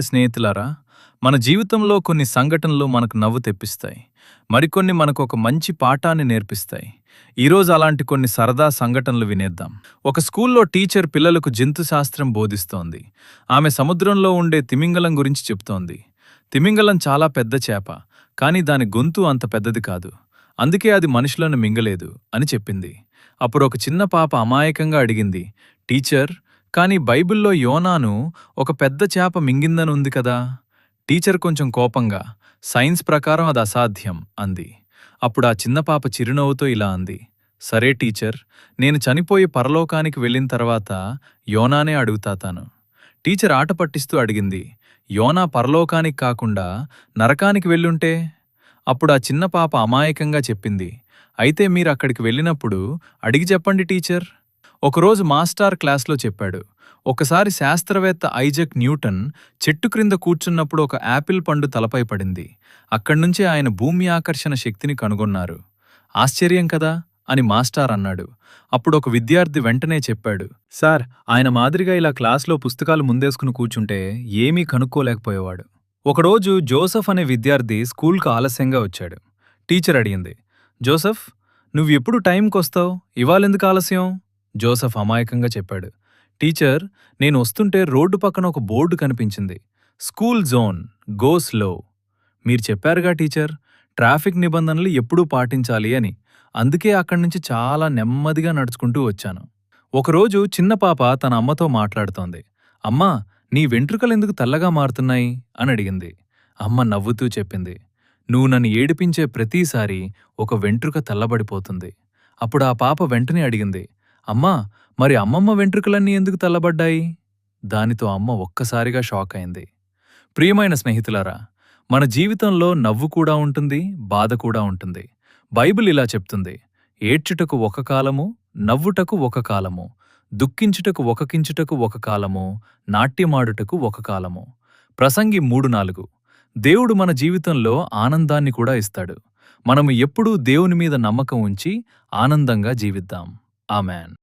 స్నేహితులారా, మన జీవితంలో కొన్ని సంఘటనలు మనకు నవ్వు తెప్పిస్తాయి. మరికొన్ని మనకు ఒక మంచి పాఠాన్ని నేర్పిస్తాయి. ఈరోజు అలాంటి కొన్ని సరదా సంఘటనలు వినేద్దాం. ఒక స్కూల్లో టీచర్ పిల్లలకు జంతు శాస్త్రం బోధిస్తోంది. ఆమె సముద్రంలో ఉండే తిమింగలం గురించి చెప్తోంది. తిమింగలం చాలా పెద్ద చేప, కానీ దాని గొంతు అంత పెద్దది కాదు. అందుకే అది మనుషులను మింగలేదు అని చెప్పింది. అప్పుడు ఒక చిన్న పాప అమాయకంగా అడిగింది, టీచర్, కానీ బైబిల్లో యోనాను ఒక పెద్ద చేప మింగిందని ఉంది కదా? టీచర్ కొంచెం కోపంగా, సైన్స్ ప్రకారం అది అసాధ్యం అంది. అప్పుడు ఆ చిన్న పాప చిరునవ్వుతో ఇలా అంది, సరే టీచర్, నేను చనిపోయి పరలోకానికి వెళ్ళిన తర్వాత యోనానే అడుగుతాతాను. టీచర్ ఆట పట్టిస్తూ అడిగింది, యోనా పరలోకానికి కాకుండా నరకానికి వెళ్ళుంటే? అప్పుడు ఆ చిన్న పాప అమాయకంగా చెప్పింది, అయితే మీరక్కడికి వెళ్ళినప్పుడు అడిగి చెప్పండి టీచర్. ఒకరోజు మాస్టార్ క్లాస్లో చెప్పాడు, ఒకసారి శాస్త్రవేత్త ఐజక్ న్యూటన్ చెట్టు క్రింద కూర్చున్నప్పుడు ఒక యాపిల్ పండు తలపై పడింది. అక్కడ్నుంచే ఆయన భూమి ఆకర్షణ శక్తిని కనుగొన్నారు. ఆశ్చర్యం కదా అని మాస్టార్ అన్నాడు. అప్పుడు ఒక విద్యార్థి వెంటనే చెప్పాడు, సార్, ఆయన మాదిరిగా ఇలా క్లాస్లో పుస్తకాలు ముందేసుకుని కూర్చుంటే ఏమీ కనుక్కోలేకపోయేవాడు. ఒకరోజు జోసెఫ్ అనే విద్యార్థి స్కూల్కు ఆలస్యంగా వచ్చాడు. టీచర్ అడిగింది, జోసెఫ్, నువ్వెప్పుడు టైంకొస్తావు, ఇవాళెందుకు ఆలస్యం? జోసెఫ్ అమాయకంగా చెప్పాడు, టీచర్, నేను వస్తుంటే రోడ్డు పక్కన ఒక బోర్డు కనిపించింది, స్కూల్ జోన్, గో స్లో. మీరు చెప్పారుగా టీచర్, ట్రాఫిక్ నిబంధనలు ఎప్పుడూ పాటించాలి అని. అందుకే అక్కడ్నుంచి చాలా నెమ్మదిగా నడుచుకుంటూ వచ్చాను. ఒకరోజు చిన్న పాప తన అమ్మతో మాట్లాడుతోంది. అమ్మా, నీ వెంట్రుకలెందుకు తెల్లగా మారుతున్నాయి అని అడిగింది. అమ్మ నవ్వుతూ చెప్పింది, నువ్వు నన్ను ఏడిపించే ప్రతిసారి ఒక వెంట్రుక తెల్లబడిపోతుంది. అప్పుడు ఆ పాప వెంటనే అడిగింది, అమ్మా, మరి అమ్మమ్మ వెంట్రుకలన్నీ ఎందుకు తెల్లబడ్డాయి? దానితో అమ్మ ఒక్కసారిగా షాక్ అయింది. ప్రియమైన స్నేహితులారా, మన జీవితంలో నవ్వు కూడా ఉంటుంది, బాధ కూడా ఉంటుంది. బైబిల్ ఇలా చెప్తుంది, ఏడ్చుటకు ఒక కాలము, నవ్వుటకు ఒక కాలము, దుఃఖించుటకు ఒక కాలము, నాట్యమాడుటకు ఒక కాలము. ప్రసంగి 3:4. దేవుడు మన జీవితంలో ఆనందాన్ని కూడా ఇస్తాడు. మనము ఎప్పుడూ దేవుని మీద నమ్మకం ఉంచి ఆనందంగా జీవిద్దాం. ఆమెన్.